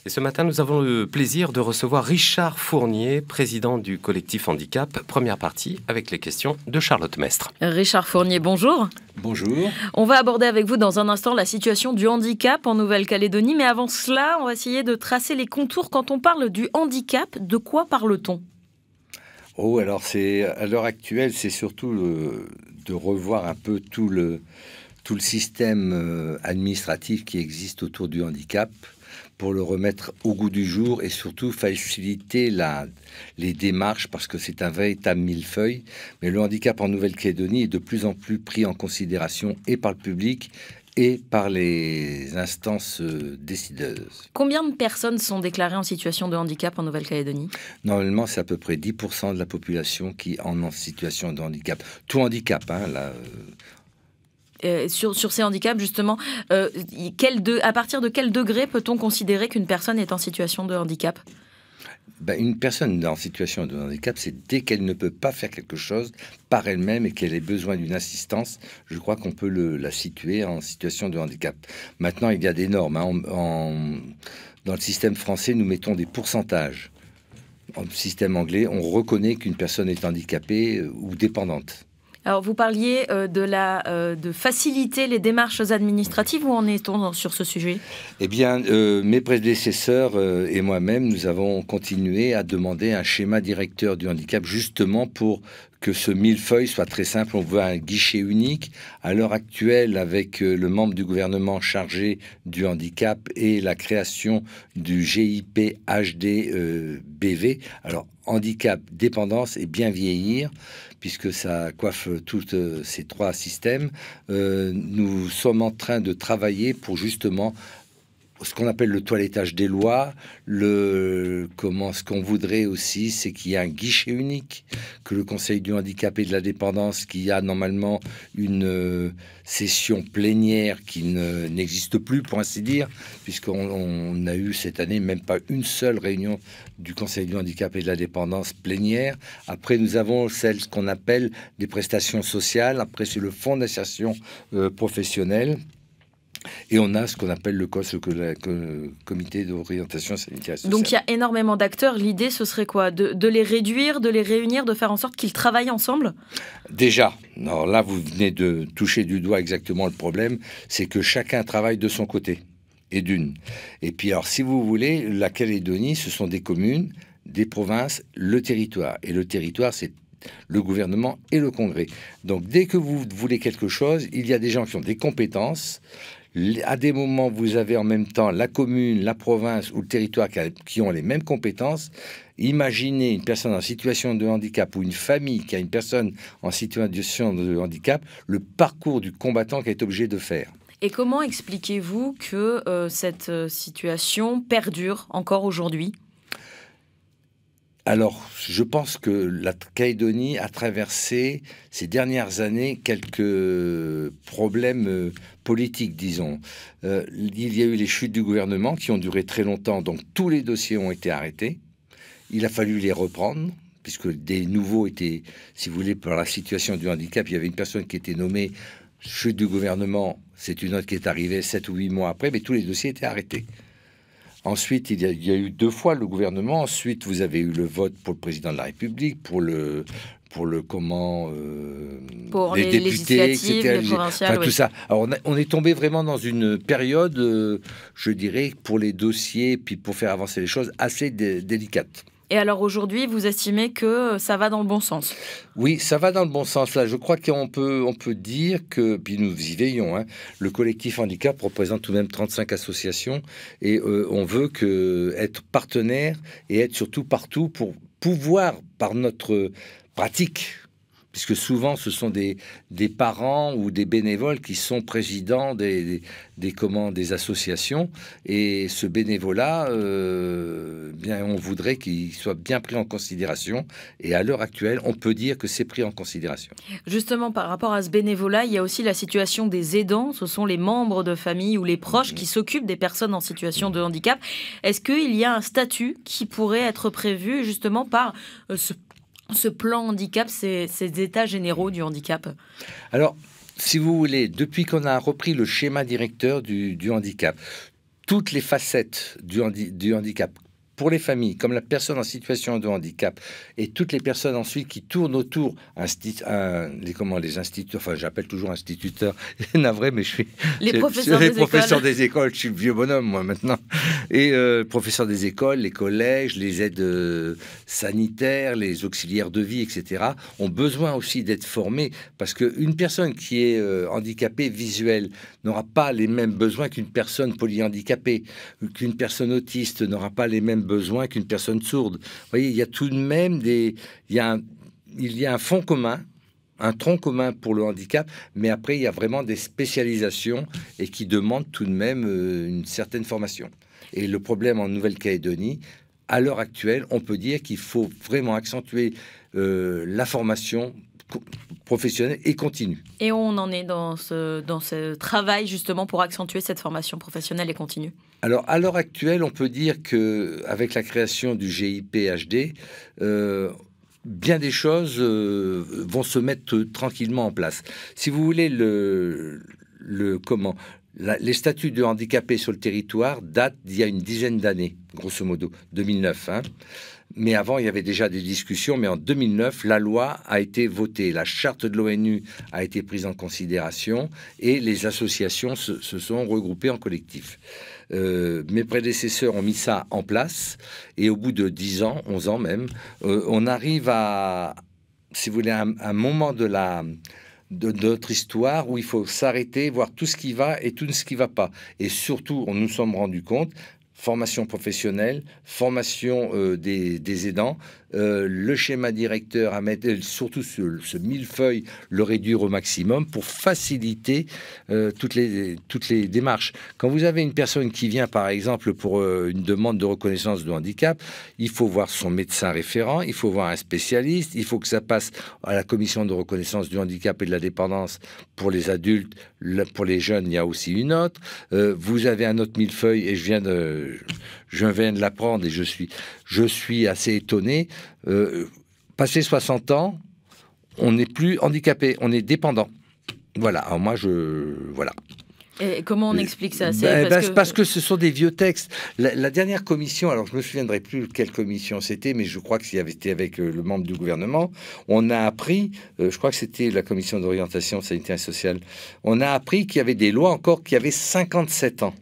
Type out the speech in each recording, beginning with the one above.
Et ce matin, nous avons le plaisir de recevoir Richard Fournier, président du collectif Handicap. Première partie avec les questions de Charlotte Mestre. Richard Fournier, bonjour. Bonjour. On va aborder avec vous dans un instant la situation du handicap en Nouvelle-Calédonie. Mais avant cela, on va essayer de tracer les contours. Quand on parle du handicap, de quoi parle-t-on ? Oh, alors à l'heure actuelle, c'est surtout de revoir un peu tout le système administratif qui existe autour du handicap, pour le remettre au goût du jour et surtout faciliter les démarches, parce que c'est un véritable millefeuille. Mais le handicap en Nouvelle-Calédonie est de plus en plus pris en considération et par le public et par les instances décideuses. Combien de personnes sont déclarées en situation de handicap en Nouvelle-Calédonie ? Normalement, c'est à peu près 10% de la population qui en situation de handicap. Tout handicap, hein, là... Sur ces handicaps, justement, à partir de quel degré peut-on considérer qu'une personne est en situation de handicap ? Une personne en situation de handicap, c'est dès qu'elle ne peut pas faire quelque chose par elle-même et qu'elle ait besoin d'une assistance, je crois qu'on peut la situer en situation de handicap. Maintenant, il y a des normes. Dans le système français, nous mettons des pourcentages. En système anglais, on reconnaît qu'une personne est handicapée ou dépendante. Alors, vous parliez de faciliter les démarches administratives. Où en est-on sur ce sujet ? Eh bien, mes prédécesseurs et moi-même, nous avons continué à demander un schéma directeur du handicap, justement pour que ce millefeuille soit très simple. On veut un guichet unique. À l'heure actuelle, avec le membre du gouvernement chargé du handicap et la création du GIP HD BV, alors handicap, dépendance et bien vieillir, puisque ça coiffe tous ces trois systèmes, nous sommes en train de travailler pour justement ce qu'on appelle le toilettage des lois. Ce qu'on voudrait aussi, c'est qu'il y ait un guichet unique, que le Conseil du handicap et de la dépendance, qui a normalement une session plénière qui n'existe plus, pour ainsi dire, puisqu'on a eu cette année même pas une seule réunion du Conseil du handicap et de la dépendance plénière. Après, nous avons ce qu'on appelle des prestations sociales. Après, c'est le fonds d'insertion professionnelle. Et on a ce qu'on appelle le COS, le comité d'orientation sanitaire et sociale. Donc il y a énormément d'acteurs. L'idée, ce serait quoi ? De les réduire, de les réunir, de faire en sorte qu'ils travaillent ensemble ? Déjà, alors là, vous venez de toucher du doigt exactement le problème, c'est que chacun travaille de son côté, et d'une. Et puis alors, si vous voulez, la Calédonie, ce sont des communes, des provinces, le territoire. Et le territoire, c'est le gouvernement et le Congrès. Donc dès que vous voulez quelque chose, il y a des gens qui ont des compétences. À des moments, vous avez en même temps la commune, la province ou le territoire qui ont les mêmes compétences. Imaginez une personne en situation de handicap ou une famille qui a une personne en situation de handicap, le parcours du combattant qu'elle est obligé de faire. Et comment expliquez-vous que cette situation perdure encore aujourd'hui ? Alors, je pense que la Calédonie a traversé ces dernières années quelques problèmes politiques, disons. Il y a eu les chutes du gouvernement qui ont duré très longtemps, donc tous les dossiers ont été arrêtés. Il a fallu les reprendre, puisque des nouveaux étaient, si vous voulez, par la situation du handicap, il y avait une personne qui était nommée chute du gouvernement, c'est une autre qui est arrivée 7 ou 8 mois après, mais tous les dossiers étaient arrêtés. Ensuite, il y a eu 2 fois le gouvernement. Ensuite, vous avez eu le vote pour le président de la République, pour les députés, etc. Les provinciales, tout ça. Alors, on est tombé vraiment dans une période, je dirais, pour les dossiers, puis pour faire avancer les choses, assez délicate. Et alors aujourd'hui, vous estimez que ça va dans le bon sens ? Oui, ça va dans le bon sens. Là, je crois qu'on peut dire que, puis nous y veillons, hein, le collectif handicap représente tout de même 35 associations et on veut être partenaire et être surtout partout pour pouvoir, par notre pratique, puisque souvent ce sont des parents ou des bénévoles qui sont présidents des associations, et ce bénévolat, bien, on voudrait qu'il soit bien pris en considération, et à l'heure actuelle, on peut dire que c'est pris en considération. Justement, par rapport à ce bénévolat, il y a aussi la situation des aidants. Ce sont les membres de famille ou les proches qui s'occupent des personnes en situation de handicap. Est-ce qu'il y a un statut qui pourrait être prévu justement par ce plan handicap, ces états généraux du handicap? Alors, si vous voulez, depuis qu'on a repris le schéma directeur du handicap, toutes les facettes du handicap. Pour les familles, comme la personne en situation de handicap et toutes les personnes ensuite qui tournent autour, les instituteurs, enfin j'appelle toujours instituteurs, navré, mais je suis les professeurs des écoles, je suis le vieux bonhomme moi maintenant, et professeurs des écoles, les collèges, les aides sanitaires, les auxiliaires de vie, etc., ont besoin aussi d'être formés parce qu'une personne qui est handicapée visuelle n'aura pas les mêmes besoins qu'une personne polyhandicapée, qu'une personne autiste n'aura pas les mêmes besoin qu'une personne sourde. Vous voyez, il y a tout de même il y a un fond commun, un tronc commun pour le handicap, mais après, il y a vraiment des spécialisations et qui demandent tout de même une certaine formation. Et le problème en Nouvelle-Calédonie, à l'heure actuelle, on peut dire qu'il faut vraiment accentuer la formation professionnelle et continue. Et on en est dans ce travail justement pour accentuer cette formation professionnelle et continue. Alors, à l'heure actuelle, on peut dire qu'avec la création du GIP HD, bien des choses vont se mettre tranquillement en place. Si vous voulez, les statuts de handicapés sur le territoire datent d'il y a une dizaine d'années, grosso modo, 2009. Mais avant, il y avait déjà des discussions. Mais en 2009, la loi a été votée. La charte de l'ONU a été prise en considération et les associations se sont regroupées en collectif. Mes prédécesseurs ont mis ça en place. Et au bout de 10 ans, 11 ans même, on arrive à, si vous voulez, un moment de notre histoire où il faut s'arrêter, voir tout ce qui va et tout ce qui ne va pas. Et surtout, nous nous sommes rendus compte, formation professionnelle, formation des aidants, le schéma directeur à mettre, surtout ce millefeuille, le réduire au maximum pour faciliter toutes les démarches. Quand vous avez une personne qui vient, par exemple, pour une demande de reconnaissance de handicap, il faut voir son médecin référent, il faut voir un spécialiste, il faut que ça passe à la commission de reconnaissance du handicap et de la dépendance pour les adultes. Pour les jeunes, il y a aussi une autre. Vous avez un autre millefeuille et je viens de l'apprendre et je suis assez étonné. Passé 60 ans, on n'est plus handicapé, on est dépendant. Voilà. Alors moi, voilà. Et comment on explique ça? Parce que ce sont des vieux textes. La dernière commission, alors je me souviendrai plus quelle commission c'était, mais je crois que c'était avec le membre du gouvernement. On a appris, je crois que c'était la commission d'orientation sanitaire et sociale, on a appris qu'il y avait des lois encore qui avaient 57 ans.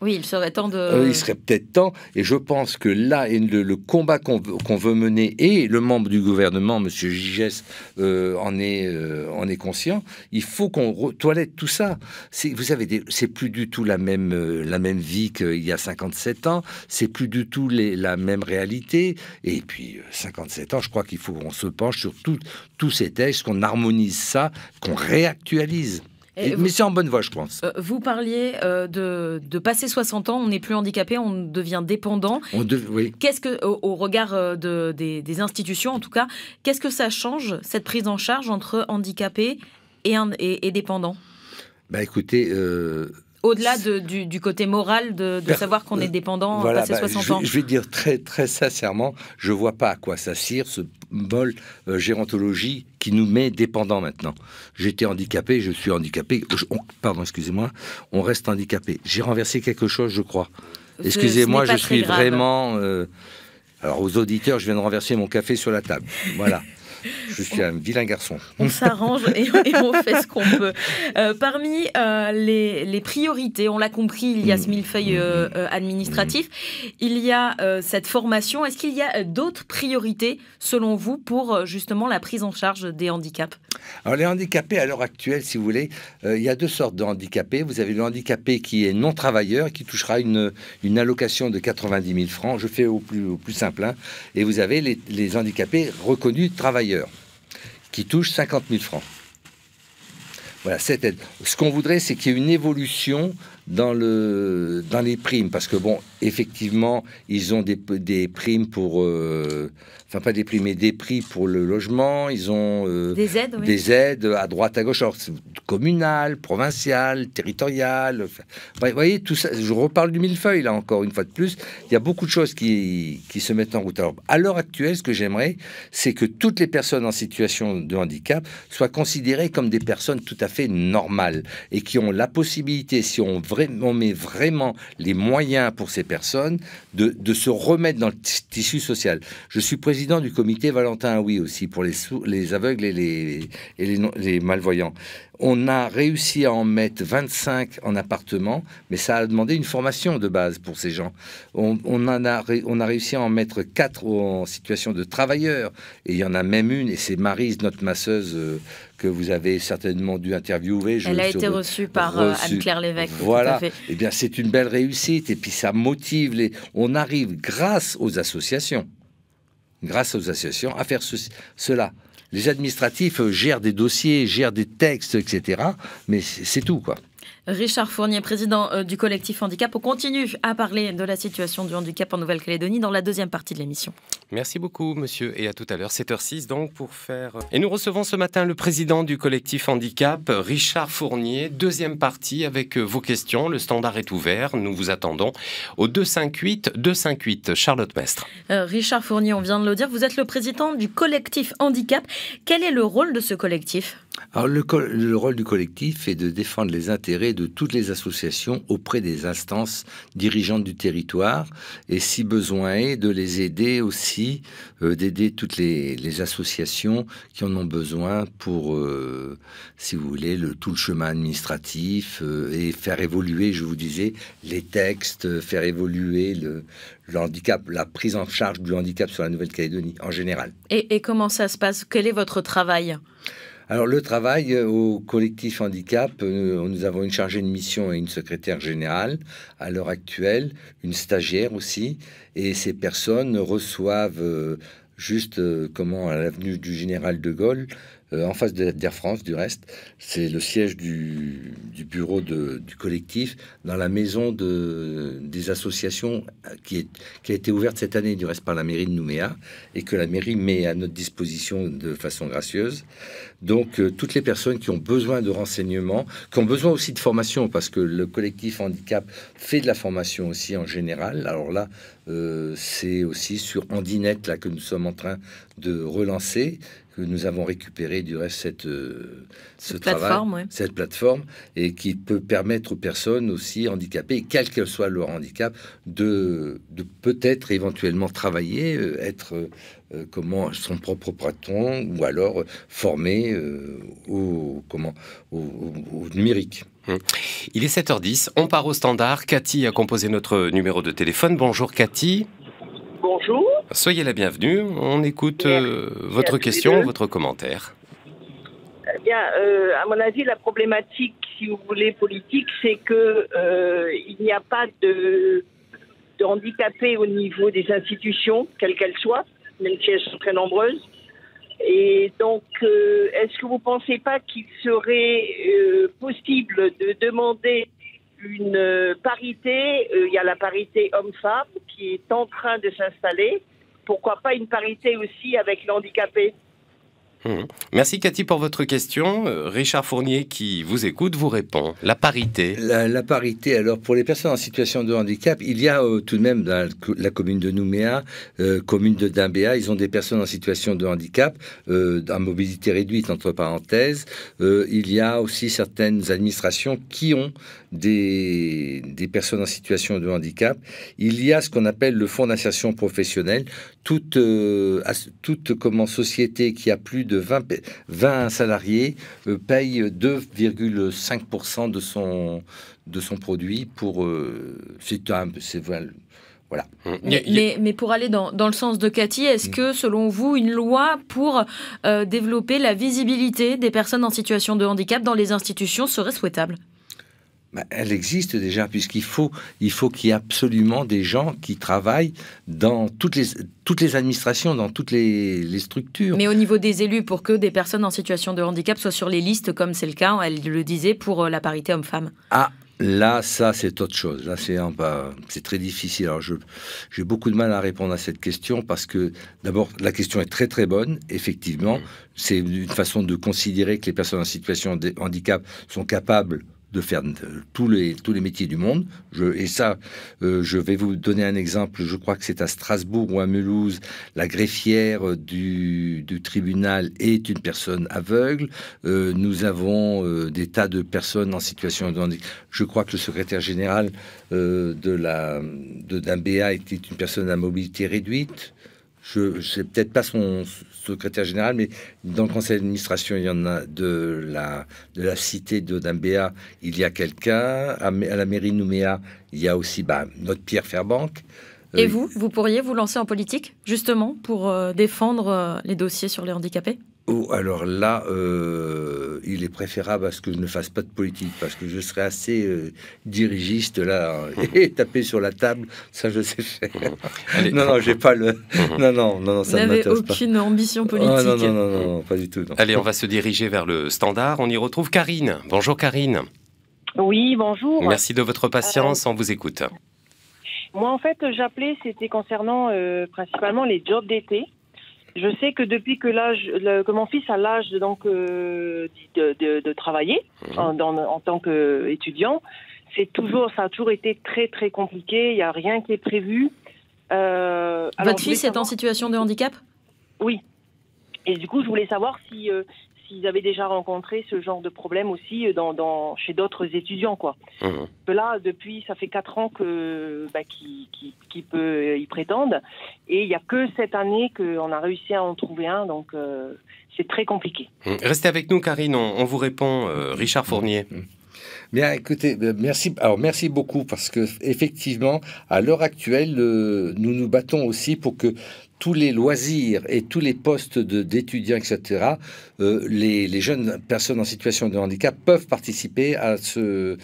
Oui, il serait temps de... il serait peut-être temps, et je pense que là, le combat qu'on veut mener, et le membre du gouvernement, M. Gigès, en est conscient, il faut qu'on toilette tout ça. Vous savez, c'est plus du tout la même vie qu'il y a 57 ans, c'est plus du tout la même réalité, et puis 57 ans, je crois qu'il faut qu'on se penche sur tous ces textes, qu'on harmonise ça, qu'on réactualise. Mais c'est en bonne voie, je pense. Vous parliez de passer 60 ans, on n'est plus handicapé, on devient dépendant. Oui. Qu'est-ce que, au regard des institutions, en tout cas, qu'est-ce que ça change, cette prise en charge entre handicapé et dépendant? Écoutez... Au-delà du côté moral de savoir qu'on est dépendant passé 60 ans. Je vais dire très, très sincèrement, je ne vois pas à quoi ça sert, ce bol gérontologie qui nous met dépendants maintenant. J'étais handicapé, je suis handicapé. Pardon, excusez-moi, on reste handicapé. J'ai renversé quelque chose, je crois. Excusez-moi, je suis vraiment... alors, aux auditeurs, je viens de renverser mon café sur la table. Voilà. Je suis un vilain garçon. On s'arrange et on fait ce qu'on peut. Parmi les priorités, on l'a compris, il y a ce millefeuille administratif, il y a cette formation. Est-ce qu'il y a d'autres priorités, selon vous, pour justement la prise en charge des handicaps? Alors, les handicapés, à l'heure actuelle, si vous voulez, il y a deux sortes de handicapés. Vous avez le handicapé qui est non-travailleur et qui touchera une allocation de 90 000 francs. Je fais au plus simple. Et vous avez les handicapés reconnus travailleurs qui touchent 50 000 francs. Voilà, cette aide. Ce qu'on voudrait, c'est qu'il y ait une évolution dans les primes, parce que bon, effectivement, ils ont des primes pour, enfin pas des primes, mais des prix pour le logement. Ils ont des aides, oui. Des aides à droite, à gauche, alors, communales, provinciales, territoriales. Enfin, vous voyez tout ça. Je reparle du millefeuille là encore une fois de plus. Il y a beaucoup de choses qui se mettent en route. Alors, à l'heure actuelle, ce que j'aimerais, c'est que toutes les personnes en situation de handicap soient considérées comme des personnes tout à fait normales et qui ont la possibilité, si on vraiment on met vraiment les moyens pour ces personnes de se remettre dans le tissu social. Je suis président du comité Valentin Oui aussi pour les aveugles et les malvoyants. On a réussi à en mettre 25 en appartement, mais ça a demandé une formation de base pour ces gens. On a réussi à en mettre 4 en situation de travailleurs, et il y en a même une, et c'est Maryse, notre masseuse, que vous avez certainement dû interviewer. Elle a été reçue par Anne-Claire Lévesque. Voilà, eh bien c'est une belle réussite, et puis ça motive on arrive grâce aux associations à faire cela. Les administratifs gèrent des dossiers, gèrent des textes, etc. Mais c'est tout, quoi. Richard Fournier, président du collectif Handicap. On continue à parler de la situation du handicap en Nouvelle-Calédonie dans la deuxième partie de l'émission. Merci beaucoup, monsieur, et à tout à l'heure, 7h06 donc pour faire... Et nous recevons ce matin le président du collectif Handicap, Richard Fournier. Deuxième partie avec vos questions. Le standard est ouvert. Nous vous attendons au 258-258. Charlotte Mestre. Richard Fournier, on vient de le dire, vous êtes le président du collectif Handicap. Quel est le rôle de ce collectif ? Alors, le rôle du collectif est de défendre les intérêts de toutes les associations auprès des instances dirigeantes du territoire, et si besoin est, de les aider aussi, d'aider toutes les associations qui en ont besoin pour, si vous voulez, tout le chemin administratif, et faire évoluer, je vous disais, les textes, faire évoluer le handicap, la prise en charge du handicap sur la Nouvelle-Calédonie en général. Et comment ça se passe ? Quel est votre travail ? Alors, le travail au collectif Handicap, nous avons une chargée de mission et une secrétaire générale à l'heure actuelle, une stagiaire aussi, et ces personnes reçoivent à l'avenue du Général de Gaulle, en face d'Air France, du reste. C'est le siège du bureau du collectif dans la maison des associations qui a été ouverte cette année, du reste, par la mairie de Nouméa, et que la mairie met à notre disposition de façon gracieuse. Donc, toutes les personnes qui ont besoin de renseignements, qui ont besoin aussi de formation, parce que le collectif Handicap fait de la formation aussi en général. Alors là, c'est aussi sur Handinet là, que nous sommes en train de relancer, que nous avons récupéré du reste cette plateforme, et qui peut permettre aux personnes aussi handicapées, quel que soit leur handicap, de peut-être éventuellement travailler, être son propre patron, ou alors formé au numérique. Il est 7h10, on part au standard. Cathy a composé notre numéro de téléphone. Bonjour Cathy. Bonjour. Soyez la bienvenue. On écoute votre question, votre commentaire. Eh bien, à mon avis, la problématique, si vous voulez, politique, c'est que il n'y a pas de handicapés au niveau des institutions, quelles qu'elles soient, même si elles sont très nombreuses. Et donc, est-ce que vous ne pensez pas qu'il serait possible de demander une parité? Il y a la parité homme-femme qui est en train de s'installer. Pourquoi pas une parité aussi avec les handicapés? Merci Cathy pour votre question. Richard Fournier qui vous écoute vous répond. La parité. La parité, alors pour les personnes en situation de handicap, il y a tout de même dans la commune de Nouméa, commune de Dimbéa, ils ont des personnes en situation de handicap, à mobilité réduite entre parenthèses. Il y a aussi certaines administrations qui ont des personnes en situation de handicap. Il y a ce qu'on appelle le fonds d'insertion professionnelle. Toute société qui a plus de 20 salariés paye 2,5% de son produit pour... Voilà. Mais pour aller dans le sens de Cathy, est-ce que, selon vous, une loi pour développer la visibilité des personnes en situation de handicap dans les institutions serait souhaitable ? Elle existe déjà, puisqu'il faut qu'il y ait absolument des gens qui travaillent dans toutes les administrations, dans toutes les structures. Mais au niveau des élus, pour que des personnes en situation de handicap soient sur les listes, comme c'est le cas, elle le disait, pour la parité homme-femme. Ah, là, ça, c'est autre chose. Là, c'est très difficile. Alors, j'ai beaucoup de mal à répondre à cette question, parce que, d'abord, la question est très, très bonne. Effectivement, c'est une façon de considérer que les personnes en situation de handicap sont capables de faire tous les métiers du monde. Je vais vous donner un exemple. Je crois que c'est à Strasbourg ou à Mulhouse. La greffière du tribunal est une personne aveugle. Nous avons des tas de personnes en situation de handicap. Je crois que le secrétaire général d'un BA était une personne à mobilité réduite. Je ne sais peut-être pas son secrétaire général, mais dans le conseil d'administration, il y en a de la cité d'un BA, il y a quelqu'un. À la mairie de Nouméa, il y a aussi notre Pierre Fairbank. Et vous pourriez vous lancer en politique, justement, pour défendre les dossiers sur les handicapés ? Alors là, il est préférable à ce que je ne fasse pas de politique, parce que je serais assez dirigiste là et taper sur la table, ça je sais faire. Non, j'ai pas le. Non, ça ne m'intéresse pas. Vous n'avez aucune ambition politique. Non, pas du tout. Non. Allez, on va se diriger vers le standard. On y retrouve Karine. Bonjour Karine. Oui, bonjour. Merci de votre patience. On vous écoute. Moi, en fait, j'appelais, c'était concernant principalement les jobs d'été. Je sais que depuis que mon fils a l'âge donc de travailler en tant qu'étudiant, ça a toujours été très très compliqué. Il n'y a rien qui est prévu. Votre fils est en situation de handicap ? Oui. Et du coup, je voulais savoir s'ils avaient déjà rencontré ce genre de problème aussi chez d'autres étudiants, quoi. Que là, depuis, ça fait 4 ans qu'il peut y prétendre, et il n'y a que cette année qu'on a réussi à en trouver un, donc c'est très compliqué. Restez avec nous, Karine, on vous répond. Richard Fournier. Bien, écoutez, merci. Alors, merci beaucoup, parce que effectivement, à l'heure actuelle, nous nous battons aussi pour que tous les loisirs et tous les postes d'étudiants, etc., les jeunes personnes en situation de handicap peuvent participer à ce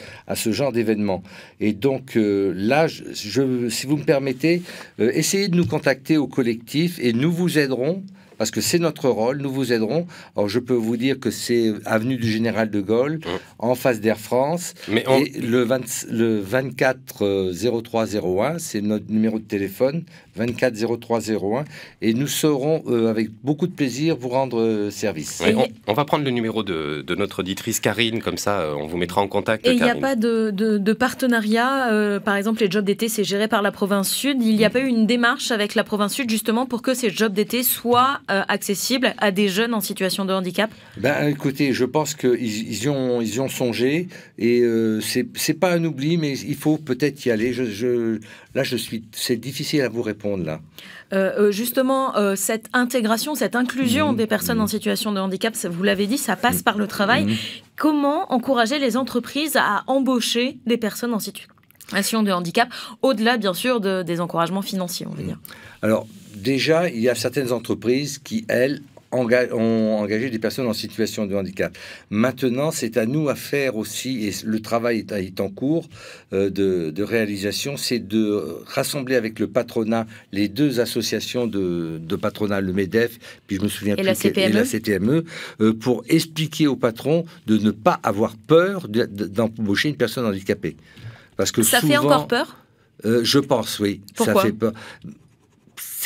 genre d'événement. Et donc là, si vous me permettez, essayez de nous contacter au collectif et nous vous aiderons. Parce que c'est notre rôle, nous vous aiderons. Alors, je peux vous dire que c'est avenue du Général de Gaulle, en face d'Air France. Et le 24 0301, c'est notre numéro de téléphone, 24 0301. Et nous saurons, avec beaucoup de plaisir, vous rendre service. Oui, on va prendre le numéro de notre auditrice Karine, comme ça, on vous mettra en contact. Et il n'y a pas de partenariat, par exemple, les jobs d'été, c'est géré par la province Sud. Il n'y a pas eu une démarche avec la province Sud, justement, pour que ces jobs d'été soient accessible à des jeunes en situation de handicap? Écoutez, je pense qu'ils y ont songé et c'est pas un oubli, mais il faut peut-être y aller. C'est difficile à vous répondre là. Justement, cette intégration, cette inclusion des personnes en situation de handicap, vous l'avez dit, ça passe par le travail. Comment encourager les entreprises à embaucher des personnes en situation de handicap, au-delà bien sûr des encouragements financiers, on va dire? Alors, déjà, il y a certaines entreprises qui, elles, ont engagé des personnes en situation de handicap. Maintenant, c'est à nous à faire aussi, et le travail est en cours de réalisation, c'est de rassembler avec le patronat les deux associations de patronat, le MEDEF, puis je me souviens plus, et la CTME, pour expliquer aux patrons de ne pas avoir peur d'embaucher une personne handicapée. Parce que ça souvent, fait encore peur? Je pense, oui. Pourquoi? Ça fait peur.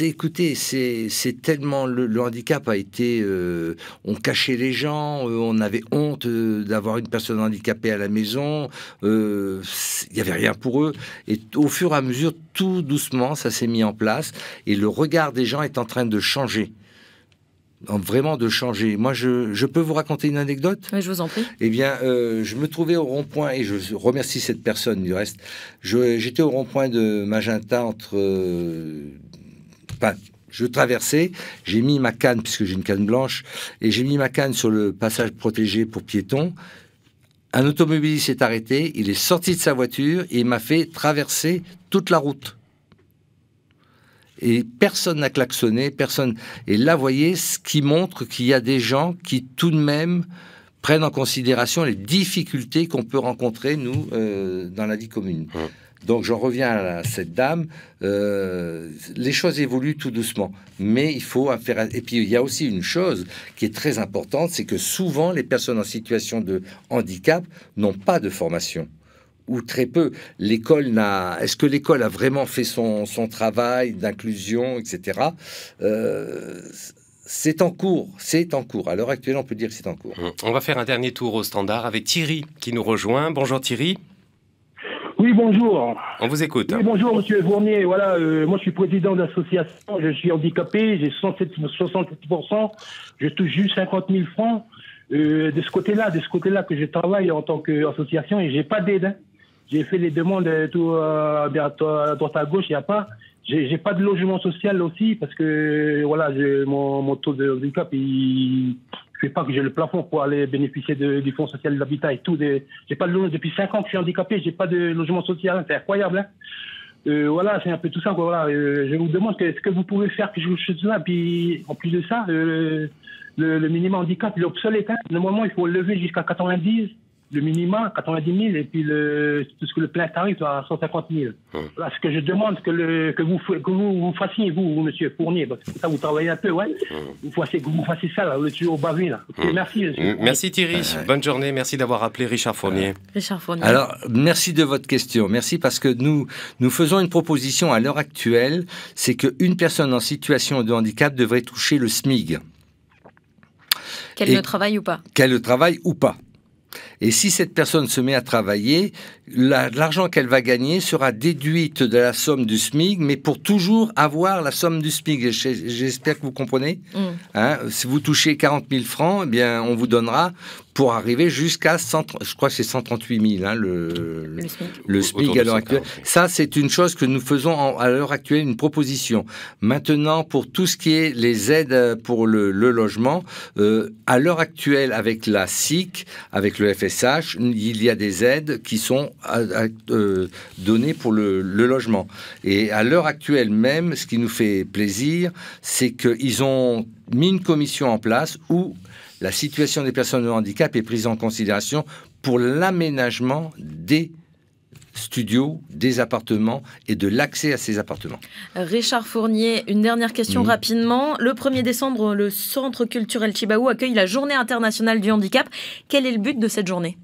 Écoutez, c'est tellement le handicap a été, on cachait les gens, on avait honte d'avoir une personne handicapée à la maison, il y avait rien pour eux. Et au fur et à mesure, tout doucement, ça s'est mis en place et le regard des gens est en train de changer. Vraiment de changer. Moi, je peux vous raconter une anecdote? Oui, je vous en prie. Eh bien, je me trouvais au rond-point, et je remercie cette personne du reste. J'étais au rond-point de Magenta je traversais, j'ai mis ma canne, puisque j'ai une canne blanche, et j'ai mis ma canne sur le passage protégé pour piétons. Un automobiliste s'est arrêté, il est sorti de sa voiture et il m'a fait traverser toute la route. Et personne n'a klaxonné, personne. Et là, vous voyez, ce qui montre qu'il y a des gens qui, tout de même, prennent en considération les difficultés qu'on peut rencontrer, nous, dans la vie commune. Donc, j'en reviens à cette dame. Les choses évoluent tout doucement, mais il faut faire. Et puis, il y a aussi une chose qui est très importante, c'est que souvent, les personnes en situation de handicap n'ont pas de formation, ou très peu. Est-ce que l'école a vraiment fait son travail d'inclusion, etc. C'est en cours, c'est en cours. À l'heure actuelle, on peut dire que c'est en cours. On va faire un dernier tour au standard avec Thierry qui nous rejoint. Bonjour Thierry. Oui, bonjour. On vous écoute. Oui, bonjour, monsieur Fournier. Voilà, moi, je suis président d'association. Je suis handicapé. J'ai 67%. Je touche juste 50 000 francs. De ce côté-là que je travaille en tant qu'association et j'ai pas d'aide. Hein. J'ai fait les demandes tout à droite à gauche. Il y a pas. J'ai pas de logement social aussi parce que voilà, mon taux de handicap, il fait pas que j'ai le plafond pour aller bénéficier du fonds social de l'habitat et tout. J'ai pas de logement depuis 5 ans que je suis handicapé. J'ai pas de logement social. C'est incroyable. Hein. Voilà, c'est un peu tout ça. Quoi. Voilà, je vous demande ce que vous pouvez faire quelque chose là. Puis en plus de ça, le minimum handicap, il est obsolète. Hein. Normalement, il faut le lever jusqu'à 90. Le minimum, 90 000, et puis tout ce que le plein tarif à 150 000. Voilà, ce que je demande que vous fassiez, vous, monsieur Fournier, parce que ça, vous travaillez un peu, ouais. Vous fassiez ça, là, le tuyau au bavé, là. Merci, monsieur. Merci Thierry. Bonne journée. Merci d'avoir appelé Richard Fournier. Richard Fournier. Alors, merci de votre question. Merci parce que nous faisons une proposition à l'heure actuelle, c'est qu'une personne en situation de handicap devrait toucher le SMIG. Qu'elle le travaille ou pas. Qu'elle le travaille ou pas. Et si cette personne se met à travailler, l'argent qu'elle va gagner sera déduite de la somme du SMIC, mais pour toujours avoir la somme du SMIC. J'espère que vous comprenez. Hein, si vous touchez 40 000 francs, eh bien, on vous donnera pour arriver jusqu'à, je crois que c'est 138 000, hein, le SMIC à l'heure actuelle. Ça, c'est une chose que nous faisons à l'heure actuelle, une proposition. Maintenant, pour tout ce qui est les aides pour le logement, à l'heure actuelle, avec la SIC, avec le FSH, il y a des aides qui sont données pour le logement. Et à l'heure actuelle même, ce qui nous fait plaisir, c'est qu'ils ont mis une commission en place où la situation des personnes de handicap est prise en considération pour l'aménagement des studios, des appartements et de l'accès à ces appartements. Richard Fournier, une dernière question rapidement. Le 1er décembre, le Centre culturel Chibaou accueille la Journée internationale du handicap. Quel est le but de cette journée ?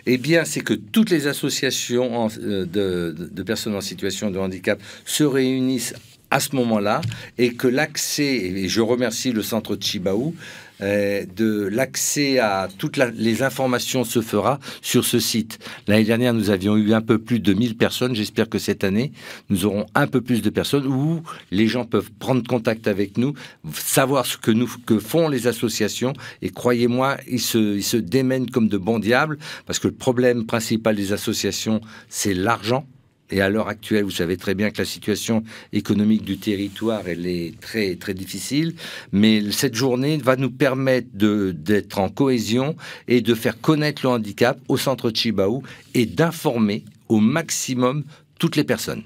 Eh bien, c'est que toutes les associations de personnes en situation de handicap se réunissent à ce moment-là et que l'accès, et je remercie le Centre Chibaou, de l'accès à toutes les informations se fera sur ce site. L'année dernière, nous avions eu un peu plus de 1000 personnes. J'espère que cette année, nous aurons un peu plus de personnes où les gens peuvent prendre contact avec nous, savoir ce que font les associations. Et croyez-moi, ils se démènent comme de bons diables parce que le problème principal des associations, c'est l'argent. Et à l'heure actuelle, vous savez très bien que la situation économique du territoire, elle est très, très difficile. Mais cette journée va nous permettre d'être en cohésion et de faire connaître le handicap au Centre Chibaou et d'informer au maximum toutes les personnes.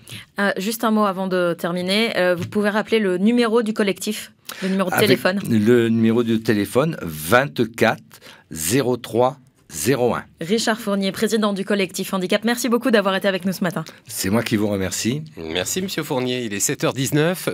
Juste un mot avant de terminer. Vous pouvez rappeler le numéro du collectif, le numéro de téléphone. Le numéro de téléphone 24 03 01. Richard Fournier, président du collectif Handicap. Merci beaucoup d'avoir été avec nous ce matin. C'est moi qui vous remercie. Merci Monsieur Fournier. Il est 7h19.